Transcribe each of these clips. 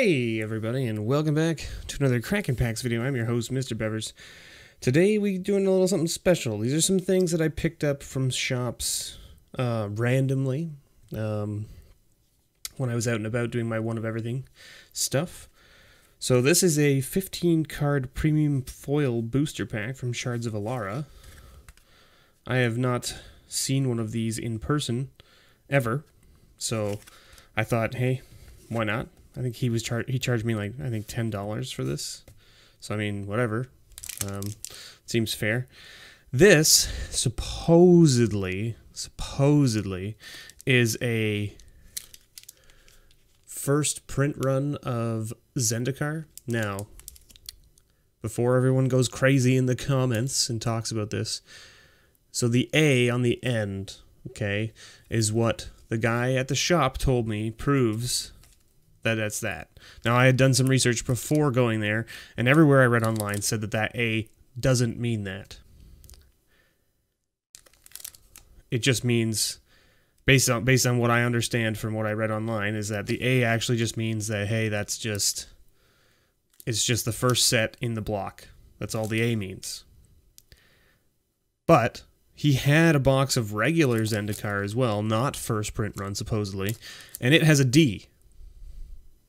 Hey everybody, and welcome back to another Kraken Packs video. I'm your host, MrBevers. Today we doing a little something special. These are some things that I picked up from shops randomly when I was out and about doing my one of everything stuff. So this is a 15 card premium foil booster pack from Shards of Alara. I have not seen one of these in person ever, so I thought, hey, why not? I think he charged me like, I think $10 for this. So I mean, whatever. Seems fair. This supposedly is a first print run of Zendikar. Now, before everyone goes crazy in the comments and talks about this, so the A on the end, okay, is what the guy at the shop told me proves that's that. Now, I had done some research before going there, and everywhere I read online said that A doesn't mean that. It just means, based on what I understand from what I read online, is that the A actually just means that, hey, it's just the first set in the block. That's all the A means. But he had a box of regular Zendikar as well, not first print run, supposedly, and it has a D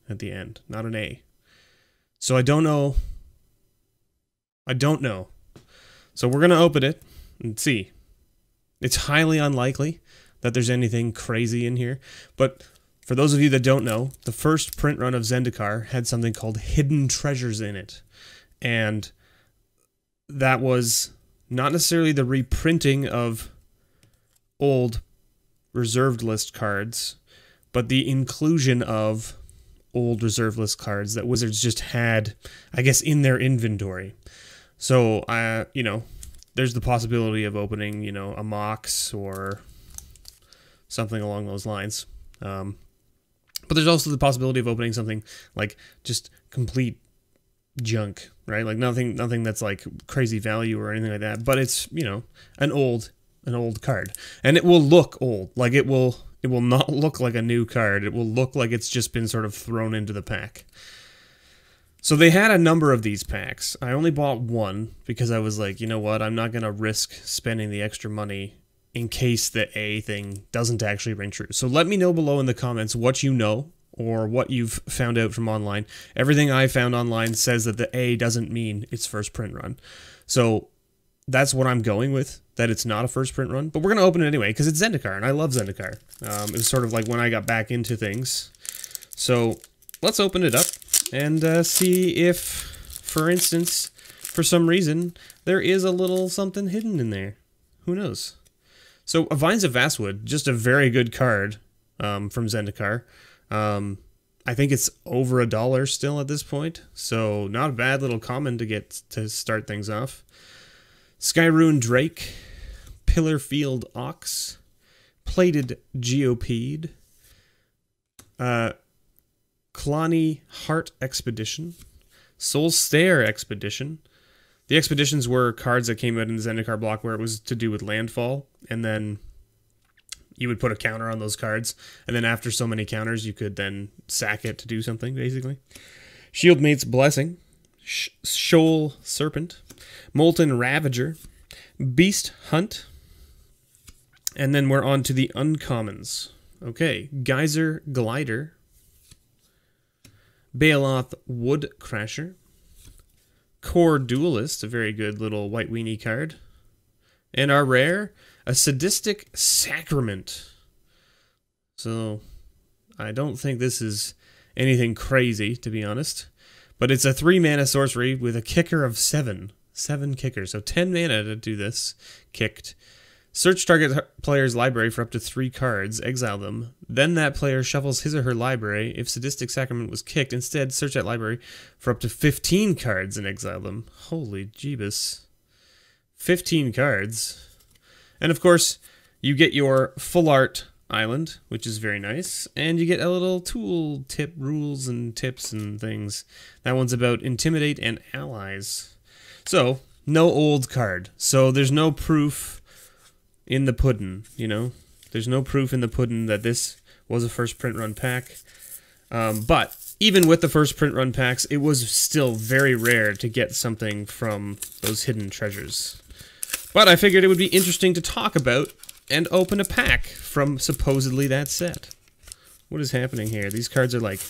at the end, not an A. So I don't know. So we're going to open it and see. It's highly unlikely that there's anything crazy in here, but for those of you that don't know, the first print run of Zendikar had something called Hidden Treasures in it, and that was not necessarily the reprinting of old reserved list cards, but the inclusion of old reserve list cards that Wizards just had, I guess, in their inventory. So, there's the possibility of opening, a Mox or something along those lines. But there's also the possibility of opening something like just complete junk, right? Like nothing that's like crazy value or anything like that. But it's, an old card, and it will look old. Like it will not look like a new card. It will look like it's just been sort of thrown into the pack. So they had a number of these packs. I only bought one because I was like, you know what? I'm not going to risk spending the extra money in case the A thing doesn't actually ring true. So let me know below in the comments what you know or what you've found out from online. Everything I found online says that the A doesn't mean it's first print run. So that's what I'm going with, that it's not a first print run. But we're going to open it anyway because it's Zendikar, and I love Zendikar. It was sort of like when I got back into things. So let's open it up and see if, for instance, for some reason, there is a little something hidden in there. Who knows? So Vines of Vastwood, just a very good card from Zendikar. I think it's over $1 still at this point, so not a bad little common to get to start things off. Skyruin Drake, Pillarfield Ox, Plated Geopede, Klani Heart Expedition, Soul Stare Expedition. The expeditions were cards that came out in the Zendikar block where it was to do with landfall, and then you would put a counter on those cards, and then after so many counters, you could then sack it to do something, basically. Shieldmate's Blessing, Shoal Serpent, Molten Ravager, Beast Hunt, and then we're on to the uncommons. Okay, Geyser Glider, Baeloth Woodcrasher, Core Duelist, a very good little white weenie card, and our rare, a Sadistic Sacrament. So, I don't think this is anything crazy, to be honest, but it's a 3-mana sorcery with a kicker of 7. 7 kickers, so 10 mana to do this. Kicked. Search target player's library for up to 3 cards, exile them. Then that player shuffles his or her library. If Sadistic Sacrament was kicked, instead search that library for up to 15 cards and exile them. Holy jeebus. 15 cards. And of course, you get your full art island, which is very nice, and you get a little tool tip, rules and tips and things. That one's about Intimidate and Allies. So, no old card. So there's no proof in the pudding, There's no proof in the pudding that this was a first print run pack. But even with the first print run packs, it was still very rare to get something from those hidden treasures. But I figured it would be interesting to talk about and open a pack from supposedly that set. What is happening here? These cards are like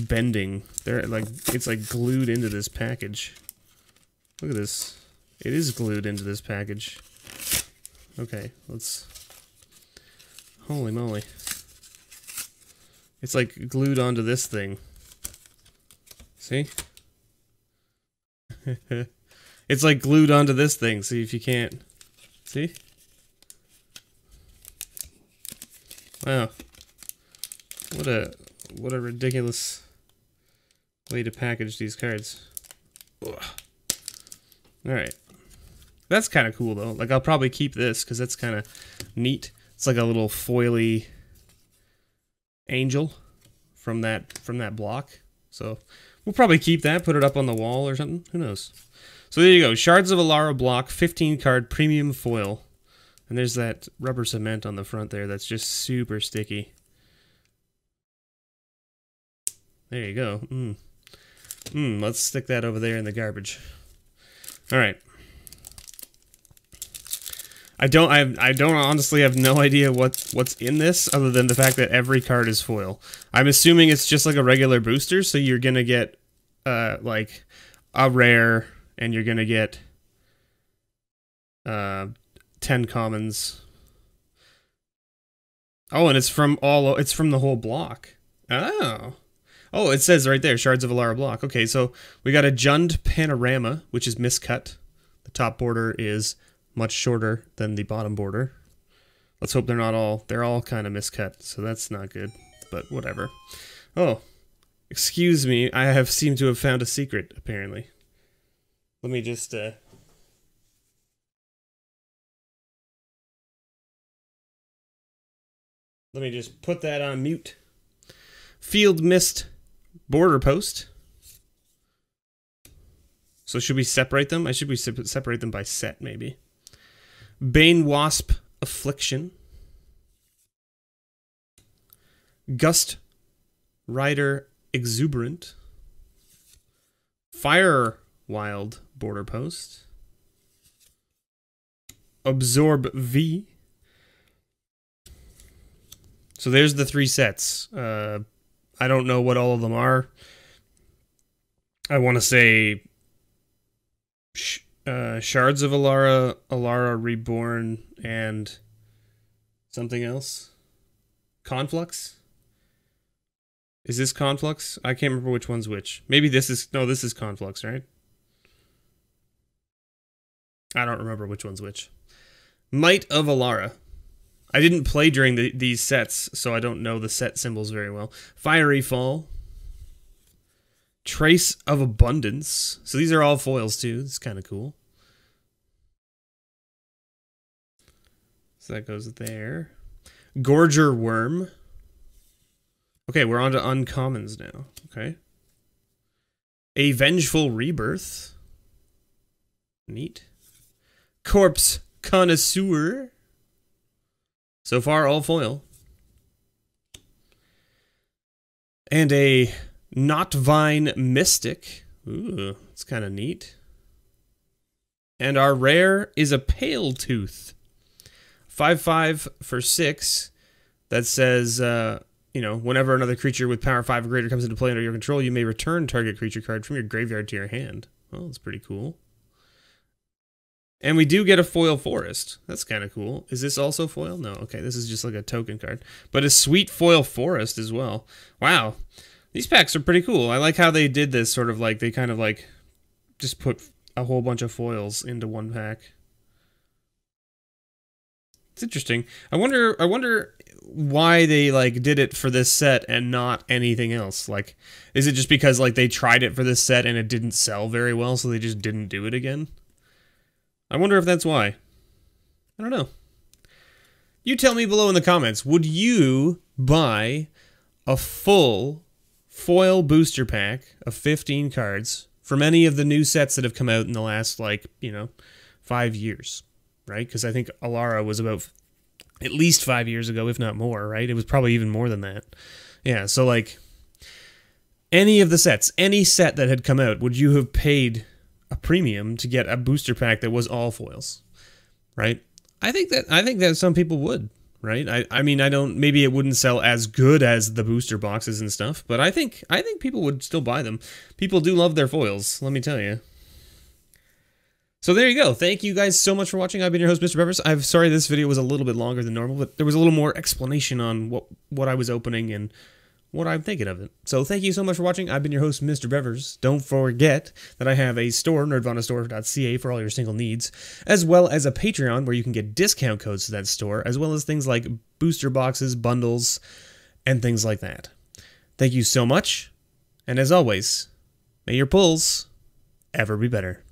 bending. They're like, it's like glued into this package. Look at this. It is glued into this package. Okay, let's... Holy moly. It's like glued onto this thing. See? It's like glued onto this thing. See if you can't... See? Wow. What a ridiculous way to package these cards. Alright. That's kind of cool though. Like I'll probably keep this because that's kind of neat. It's like a little foily angel from that block. So we'll probably keep that, put it up on the wall or something. Who knows? So there you go. Shards of Alara block, 15 card premium foil. And there's that rubber cement on the front there that's just super sticky. There you go. Let's stick that over there in the garbage. All right. I don't honestly have no idea what's in this other than the fact that every card is foil. I'm assuming it's just like a regular booster, so you're gonna get like a rare, and you're gonna get 10 commons. Oh, and it's from the whole block. Oh, it says right there, Shards of Alara block. Okay, so we got a Jund Panorama, which is miscut. The top border is much shorter than the bottom border. Let's hope they're all kind of miscut, so that's not good, but whatever. Oh, excuse me, I seem to have found a secret, apparently. Let me just, put that on mute. Field Mist border post. So should we separate them? I should separate them by set, maybe. Bane Wasp Affliction. Gust Rider Exuberant. Fire Wild border post. Absorb V. So there's the 3 sets. I don't know what all of them are. I want to say Shards of Alara, Alara Reborn, and something else. Conflux? Is this Conflux? I can't remember which one's which. Maybe this is... No, this is Conflux, right? I don't remember which one's which. Might of Alara. I didn't play during these sets, so I don't know the set symbols very well. Fiery Fall. Trace of Abundance. So these are all foils too. It's kind of cool. So that goes there. Gorger Worm. Okay, we're on to uncommons now. Okay. A Vengeful Rebirth. Neat. Corpse Connoisseur. So far, all foil. And a Knotvine Mystic. Ooh, it's kind of neat. And our rare is a Pale Tooth. 5/5 for 6. That says, you know, whenever another creature with power 5 or greater comes into play under your control, you may return target creature card from your graveyard to your hand. Oh, that's pretty cool. And we do get a foil forest. That's kind of cool. Is this also foil? No. Okay, this is just like a token card. But a sweet foil forest as well. Wow. These packs are pretty cool. I like how they did this sort of like, they kind of like just put a whole bunch of foils into one pack. It's interesting. I wonder why they like did it for this set and not anything else. Like, is it just because like they tried it for this set and it didn't sell very well, so they just didn't do it again? I wonder if that's why. I don't know. You tell me below in the comments. Would you buy a full foil booster pack of 15 cards from any of the new sets that have come out in the last, like, you know, 5 years, right? Because I think Alara was about at least 5 years ago, if not more, right? It was probably even more than that. Yeah, so, like, any of the sets, any set that had come out, would you have paid a premium to get a booster pack that was all foils? Right? I think that some people would, right? I mean, I don't, maybe it wouldn't sell as good as the booster boxes and stuff, but I think people would still buy them. People do love their foils, let me tell you. So there you go. Thank you guys so much for watching. I've been your host, MrBevers. I'm sorry this video was a little bit longer than normal, but there was a little more explanation on what I was opening and what I'm thinking of it. So thank you so much for watching. I've been your host, MrBevers. Don't forget that I have a store, nerdvanastore.ca, for all your single needs, as well as a Patreon where you can get discount codes to that store, as well as things like booster boxes, bundles, and things like that. Thank you so much, and as always, may your pulls ever be better.